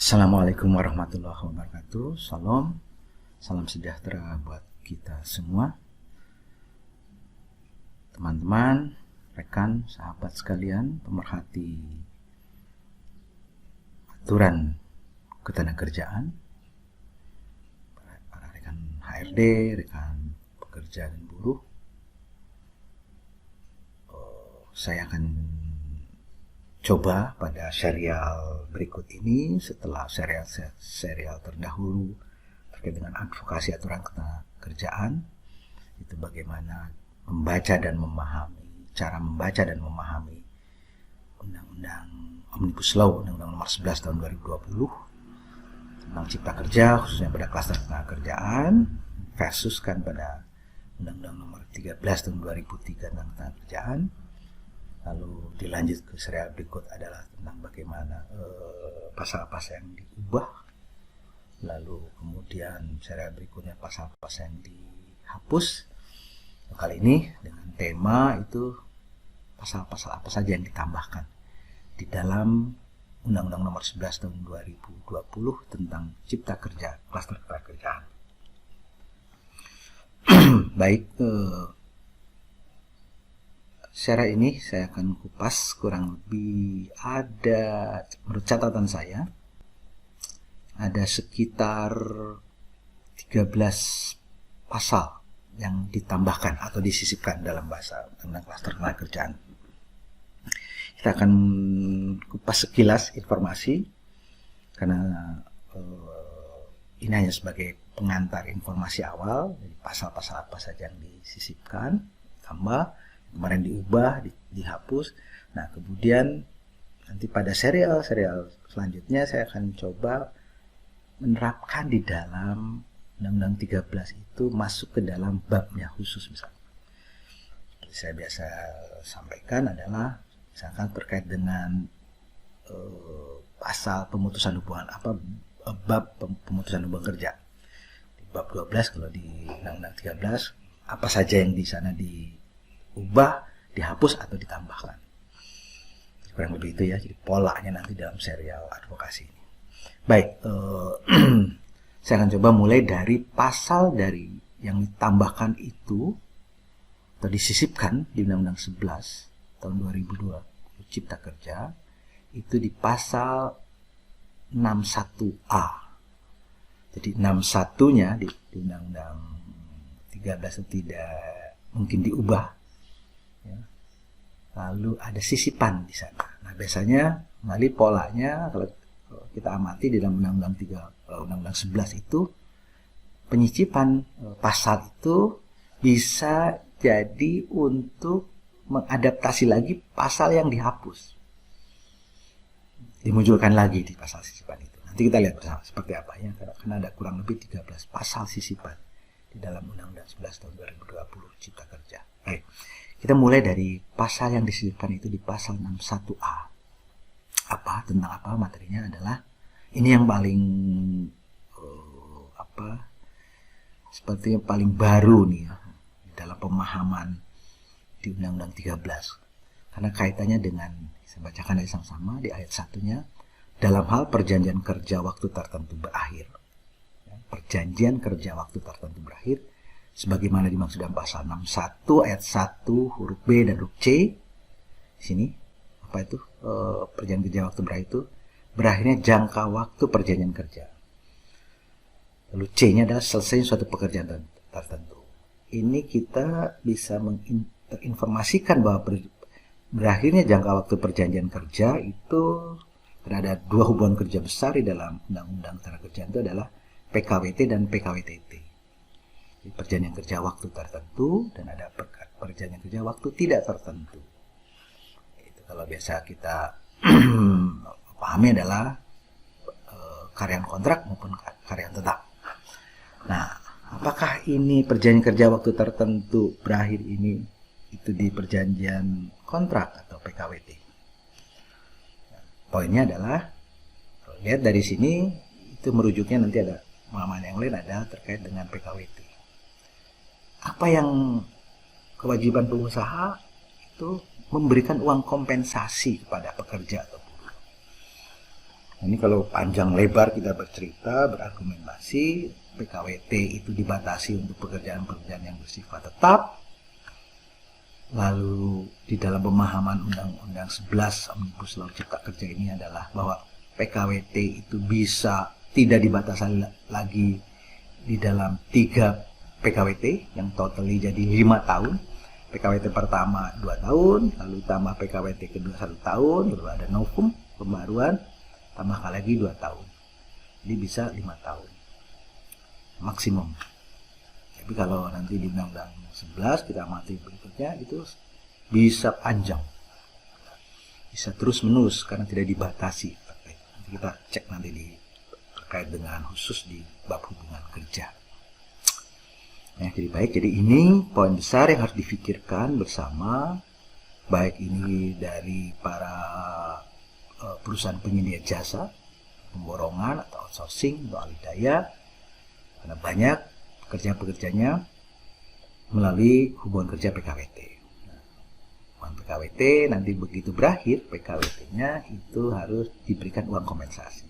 Assalamualaikum warahmatullahi wabarakatuh. Salam, salam sejahtera buat kita semua. Teman-teman, rekan, sahabat sekalian, pemerhati aturan ketenagakerjaan, para rekan HRD, rekan pekerja dan buruh. Saya akan coba pada serial berikut ini setelah serial terdahulu terkait dengan advokasi aturan ketenagakerjaan, itu bagaimana membaca dan memahami, cara membaca dan memahami Undang-Undang Omnibus Law, Undang-Undang Nomor 11 Tahun 2020 tentang Cipta Kerja, khususnya pada klaster ketenagakerjaan, versuskan pada Undang-Undang Nomor 13 Tahun 2003 tentang ketenagakerjaan. Lalu dilanjut ke serial berikut adalah tentang bagaimana pasal-pasal yang diubah. Lalu kemudian serial berikutnya pasal-pasal yang dihapus. Kali ini dengan tema itu pasal-pasal apa saja yang ditambahkan di dalam Undang-Undang Nomor 11 Tahun 2020 tentang Cipta Kerja, Klaster Ketenagakerjaan. Baik, secara ini saya akan kupas kurang lebih ada, menurut catatan saya, ada sekitar 13 pasal yang ditambahkan atau disisipkan dalam bahasa tentang klaster ketenagakerjaan. Kita akan kupas sekilas informasi karena ini hanya sebagai pengantar informasi awal, jadi pasal-pasal apa saja yang disisipkan, tambah, kemarin diubah, dihapus. Nah, kemudian nanti pada serial selanjutnya saya akan coba menerapkan di dalam Undang-Undang 13 itu masuk ke dalam babnya khusus misalnya. Seperti saya biasa sampaikan adalah misalkan terkait dengan pasal pemutusan hubungan bab pemutusan hubungan kerja. Di bab 12 kalau di Undang-Undang 13 apa saja yang di sana diubah, dihapus atau ditambahkan. Kurang lebih itu ya, jadi polanya nanti dalam serial advokasi ini. Baik, saya akan coba mulai dari pasal dari yang ditambahkan itu atau disisipkan di Undang-Undang 11 tahun 2002 Cipta Kerja, itu di pasal 61A. Jadi 61-nya di Undang-Undang 13 itu tidak mungkin diubah. Ya. Lalu ada sisipan di sana. Nah, biasanya kembali polanya kalau kita amati di dalam Undang-Undang 11 itu penyicipan pasal itu bisa jadi untuk mengadaptasi lagi pasal yang dihapus. Dimunculkan lagi di pasal sisipan itu. Nanti kita lihat bersama seperti apa ya, karena ada kurang lebih 13 pasal sisipan di dalam Undang-Undang 11 tahun 2020 Cipta Kerja. Baik. Kita mulai dari pasal yang disisipkan itu di pasal 61A. Tentang apa materinya adalah ini yang paling sepertinya paling baru nih ya, dalam pemahaman di Undang-Undang 13. Karena kaitannya dengan, saya bacakan dari sama-sama di ayat 1-nya, dalam hal perjanjian kerja waktu tertentu berakhir. Ya, perjanjian kerja waktu tertentu berakhir sebagaimana dimaksud dalam pasal 61 ayat 1 huruf B dan huruf C. Di sini apa itu? Perjanjian kerja waktu berakhir itu berakhirnya jangka waktu perjanjian kerja. Lalu C-nya adalah selesai suatu pekerjaan tertentu. Ini kita bisa menginformasikan bahwa berakhirnya jangka waktu perjanjian kerja itu ada dua hubungan kerja besar di dalam Undang-Undang Ketenagakerjaan, itu adalah PKWT dan PKWTT. Perjanjian kerja waktu tertentu dan ada perjanjian kerja waktu tidak tertentu. Itu kalau biasa kita pahami adalah karyawan kontrak maupun karyawan tetap. Nah, apakah ini perjanjian kerja waktu tertentu berakhir ini itu di perjanjian kontrak atau PKWT? Poinnya adalah, lihat dari sini itu merujuknya nanti ada pemahaman yang lain ada terkait dengan PKWT. Apa yang kewajiban pengusaha itu memberikan uang kompensasi kepada pekerja atau buruh. Ini kalau panjang lebar kita bercerita, berargumentasi, PKWT itu dibatasi untuk pekerjaan-pekerjaan yang bersifat tetap. Lalu di dalam pemahaman Undang-Undang 11 Omnibus Law Cipta Kerja ini adalah bahwa PKWT itu bisa tidak dibatasi lagi di dalam 3 PKWT yang totally jadi 5 tahun. PKWT pertama 2 tahun, lalu tambah PKWT kedua 1 tahun, lalu ada novum, pembaruan, tambahkan lagi 2 tahun. Jadi bisa 5 tahun maksimum. Tapi kalau nanti di Undang-Undang 11 kita amati berikutnya itu bisa panjang, bisa terus menerus karena tidak dibatasi. Nanti kita cek nanti terkait dengan khusus di bab hubungan kerja. Ya, jadi baik, jadi ini poin besar yang harus difikirkan bersama, baik ini dari para perusahaan penyedia jasa, pemborongan atau outsourcing atau alih daya, karena banyak pekerja-pekerjanya melalui hubungan kerja PKWT. Hubungan PKWT nanti begitu berakhir, PKWT-nya itu harus diberikan uang kompensasi.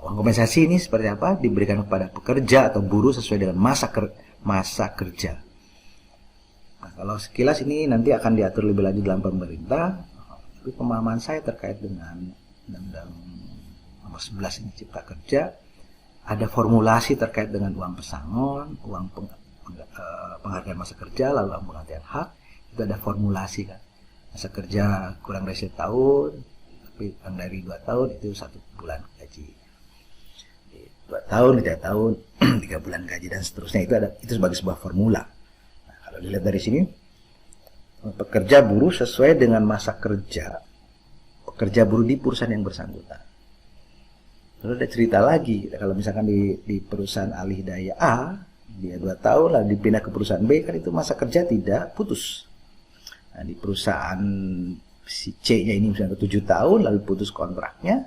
Uang kompensasi ini seperti apa? Diberikan kepada pekerja atau buruh sesuai dengan masa kerja. Nah, kalau sekilas ini nanti akan diatur lebih lanjut dalam pemerintah. Tapi pemahaman saya terkait dengan Undang-Undang Nomor 11 ini Cipta Kerja, ada formulasi terkait dengan uang pesangon, uang penghargaan masa kerja, lalu uang penggantian hak. Itu ada formulasi kan. Masa kerja kurang dari 1 tahun, tapi kurang dari 2 tahun itu 1 bulan gaji. 2 tahun, 3 tahun, 3 bulan gaji dan seterusnya. Itu sebagai sebuah formula. Nah, kalau dilihat dari sini, pekerja buruh sesuai dengan masa kerja pekerja buruh di perusahaan yang bersangkutan. Lalu ada cerita lagi, kalau misalkan di perusahaan alih daya A, dia 2 tahun, lalu dipindah ke perusahaan B, kan itu masa kerja tidak putus. Nah, di perusahaan si C-nya ini misalnya 7 tahun, lalu putus kontraknya,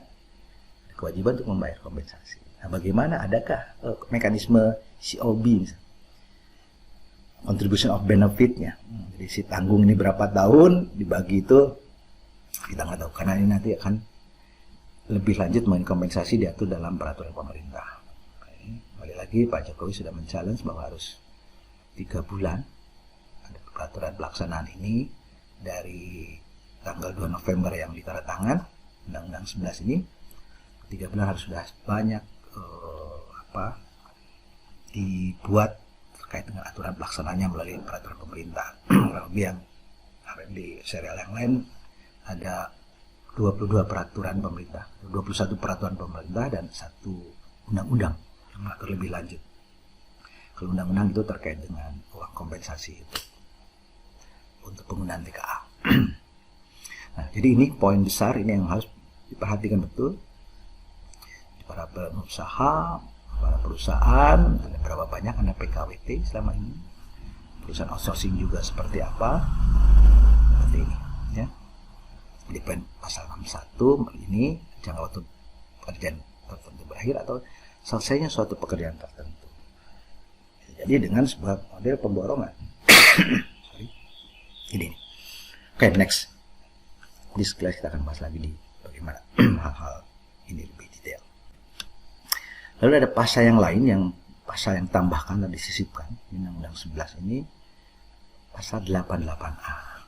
ada kewajiban untuk membayar kompensasi. Nah, bagaimana? Adakah mekanisme COB, misalnya? Contribution of benefit-nya. Jadi si tanggung ini berapa tahun, dibagi itu, kita nggak tahu, karena ini nanti akan lebih lanjut mengenai kompensasi diatur dalam peraturan pemerintah. Kembali lagi Pak Jokowi sudah men-challenge bahwa harus 3 bulan ada peraturan pelaksanaan ini dari tanggal 2 November yang ditandatangan Undang-Undang 11 ini. 3 bulan harus sudah banyak dibuat terkait dengan aturan pelaksanaannya melalui peraturan pemerintah. Lebih yang di serial yang lain ada 22 peraturan pemerintah, 21 peraturan pemerintah dan 1 undang-undang yang mengatur lebih lanjut. Kalau undang-undang itu terkait dengan uang kompensasi itu untuk penggunaan TKA. Nah, jadi ini poin besar ini yang harus diperhatikan betul para pengusaha, para perusahaan, dan berapa banyak ada PKWT selama ini, perusahaan outsourcing juga seperti apa, seperti ini, ya. Di pasal 61 ini jangka waktu pekerjaan tertentu berakhir atau selesainya suatu pekerjaan tertentu. Jadi dengan sebuah model pemborongan. Sorry. Ini. Oke, next. Di sekilas kita akan bahas lagi di bagaimana hal-hal ini lebih detail. Lalu ada pasal yang lain pasal yang tambahkan dan disisipkan di Undang-Undang 11 ini, pasal 88A.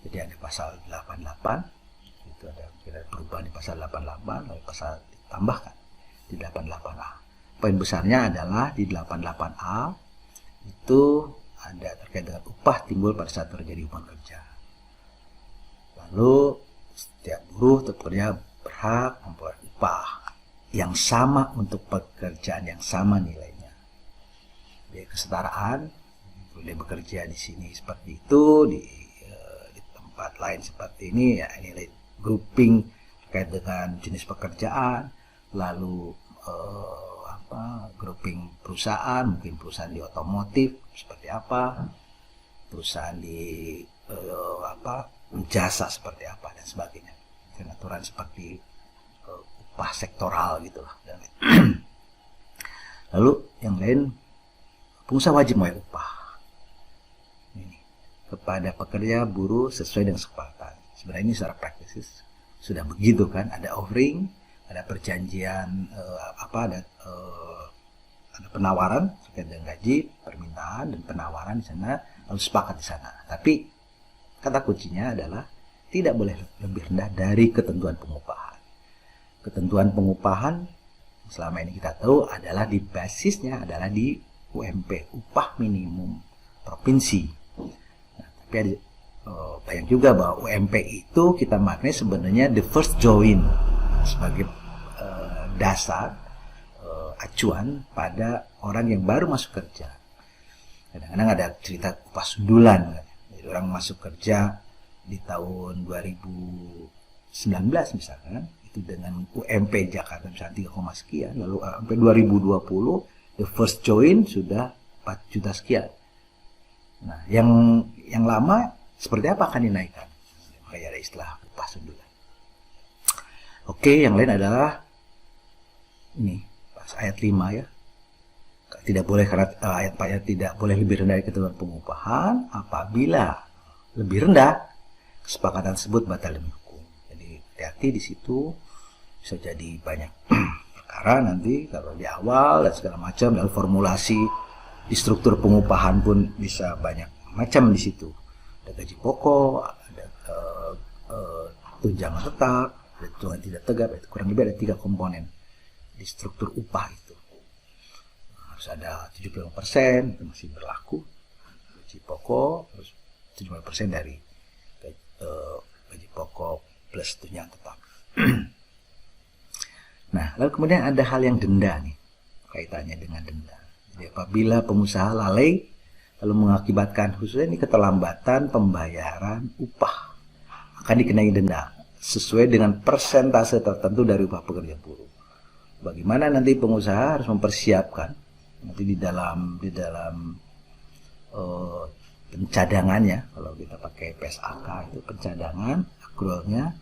Jadi ada pasal 88, itu ada perubahan di pasal 88, lalu pasal ditambahkan di 88A. Poin besarnya adalah di 88A itu ada terkait dengan upah timbul pada saat terjadi hubungan kerja. Lalu setiap buruh atau pekerja berhak memperoleh upah yang sama untuk pekerjaan yang sama nilainya. Jadi kesetaraan, boleh bekerja di sini seperti itu, di tempat lain seperti ini, ya ini grouping terkait dengan jenis pekerjaan, lalu grouping perusahaan, mungkin perusahaan di otomotif seperti apa, perusahaan di jasa seperti apa dan sebagainya. Dan aturan seperti upah sektoral gitulah. Lalu yang lain, pengusaha wajib membayar upah kepada pekerja buruh sesuai dengan kesepakatan. Sebenarnya ini secara praktis sudah begitu kan, ada offering, ada perjanjian ada penawaran terkait dengan gaji, permintaan dan penawaran di sana, lalu sepakat di sana. Tapi kata kuncinya adalah tidak boleh lebih rendah dari ketentuan pengupahan. Ketentuan pengupahan selama ini kita tahu adalah di basisnya adalah di UMP, upah minimum provinsi. Nah, tapi ada, bayang juga bahwa UMP itu kita maknai sebenarnya the first join sebagai dasar acuan pada orang yang baru masuk kerja. Kadang-kadang ada cerita upah sundulan. Jadi orang masuk kerja di tahun 2019 misalkan, itu dengan UMP Jakarta misalnya 3, sekian, lalu sampai 2020 the first join sudah 4 juta sekian. Nah, yang lama seperti apa akan dinaikkan? Kayak ada istilah upah sundulan. Oke, yang lain adalah ini ayat 5 ya. Tidak boleh karena ayat tidak boleh lebih rendah dari ketentuan pengupahan. Apabila lebih rendah, kesepakatan tersebut batal demi hukum. Jadi hati-hati di situ, bisa jadi banyak perkara nanti kalau di awal dan segala macam, lalu formulasi di struktur pengupahan pun bisa banyak macam di situ. Ada gaji pokok, ada tunjangan tetap, ada tunjangan tidak tegak, itu kurang lebih ada 3 komponen di struktur upah itu. Harus ada 75% itu masih berlaku gaji pokok, terus 75% dari gaji pokok plus tunjangan tetap. Nah, lalu kemudian ada hal yang denda nih, kaitannya dengan denda. Jadi apabila pengusaha lalai lalu mengakibatkan khususnya ini keterlambatan pembayaran upah, akan dikenai denda sesuai dengan persentase tertentu dari upah pekerja buruh. Bagaimana nanti pengusaha harus mempersiapkan nanti di dalam pencadangannya, kalau kita pakai PSAK itu pencadangan akrualnya,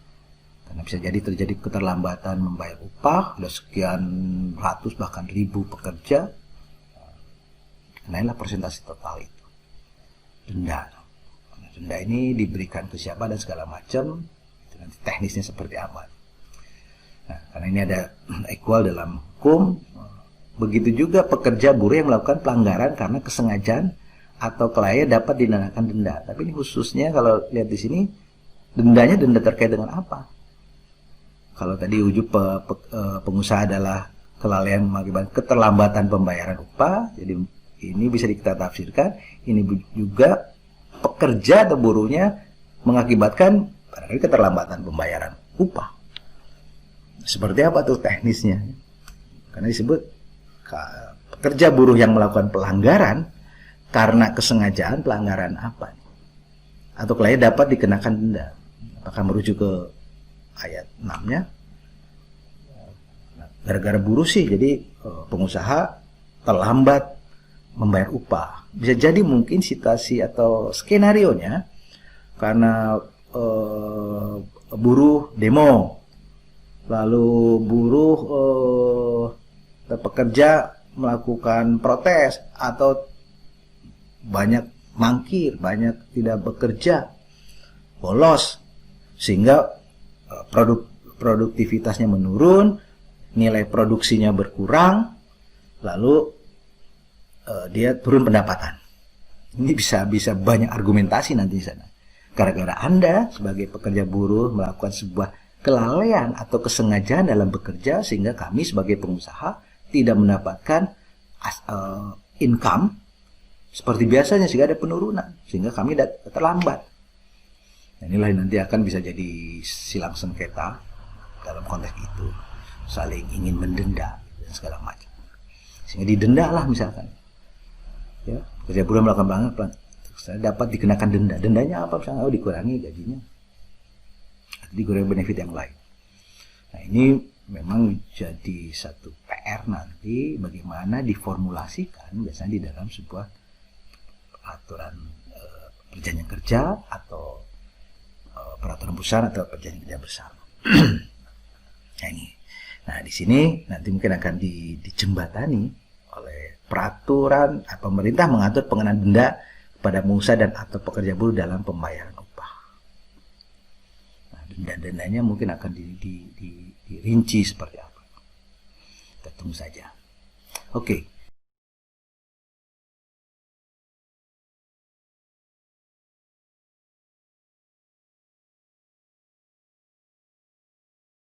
karena bisa jadi terjadi keterlambatan membayar upah, ada sekian ratus bahkan ribu pekerja, kenailah persentase total itu denda. Nah, denda ini diberikan ke siapa dan segala macam, itu nanti teknisnya seperti apa. Nah, karena ini ada equal dalam hukum, begitu juga pekerja buruh yang melakukan pelanggaran karena kesengajaan atau kelalaian dapat dikenakan denda. Tapi ini khususnya kalau lihat di sini, dendanya denda terkait dengan apa? Kalau tadi ujub pengusaha adalah kelalaian mengakibatkan keterlambatan pembayaran upah, jadi ini bisa kita tafsirkan, ini juga pekerja atau buruhnya mengakibatkan keterlambatan pembayaran upah. Seperti apa tuh teknisnya? Karena disebut pekerja buruh yang melakukan pelanggaran karena kesengajaan, pelanggaran apa? Atau kelalaian dapat dikenakan denda. Apakah merujuk ke ayat 6-nya? Gara-gara buruh sih, jadi pengusaha terlambat membayar upah. Bisa jadi mungkin situasi atau skenarionya karena buruh demo, lalu buruh pekerja melakukan protes atau banyak mangkir, banyak tidak bekerja, bolos, sehingga produktivitasnya menurun, nilai produksinya berkurang, lalu dia turun pendapatan. Ini bisa banyak argumentasi nanti di sana. Gara-gara Anda sebagai pekerja buruh melakukan sebuah kelalaian atau kesengajaan dalam bekerja, sehingga kami sebagai pengusaha tidak mendapatkan income seperti biasanya, sehingga ada penurunan, sehingga kami terlambat. Nah, inilah nanti akan bisa jadi silang sengketa dalam konteks itu, saling ingin mendenda dan segala macam, sehingga didenda lah misalkan. Ya, pekerja buruh melakukan pelanggaran dapat dikenakan denda. Dendanya apa? Misalnya dikurangi gajinya, dikurangi benefit yang lain. Nah, ini memang jadi satu PR nanti bagaimana diformulasikan biasanya di dalam sebuah aturan perjanjian kerja atau peraturan perusahaan atau perjanjian kerja bersama. Nah, ini. Nah, di sini nanti mungkin akan dijembatani oleh peraturan pemerintah mengatur pengenaan denda pada pengusaha dan atau pekerja buruh dalam pembayaran upah. Nah, Denda-dendanya mungkin akan dirinci seperti apa. Kita tunggu saja. Oke.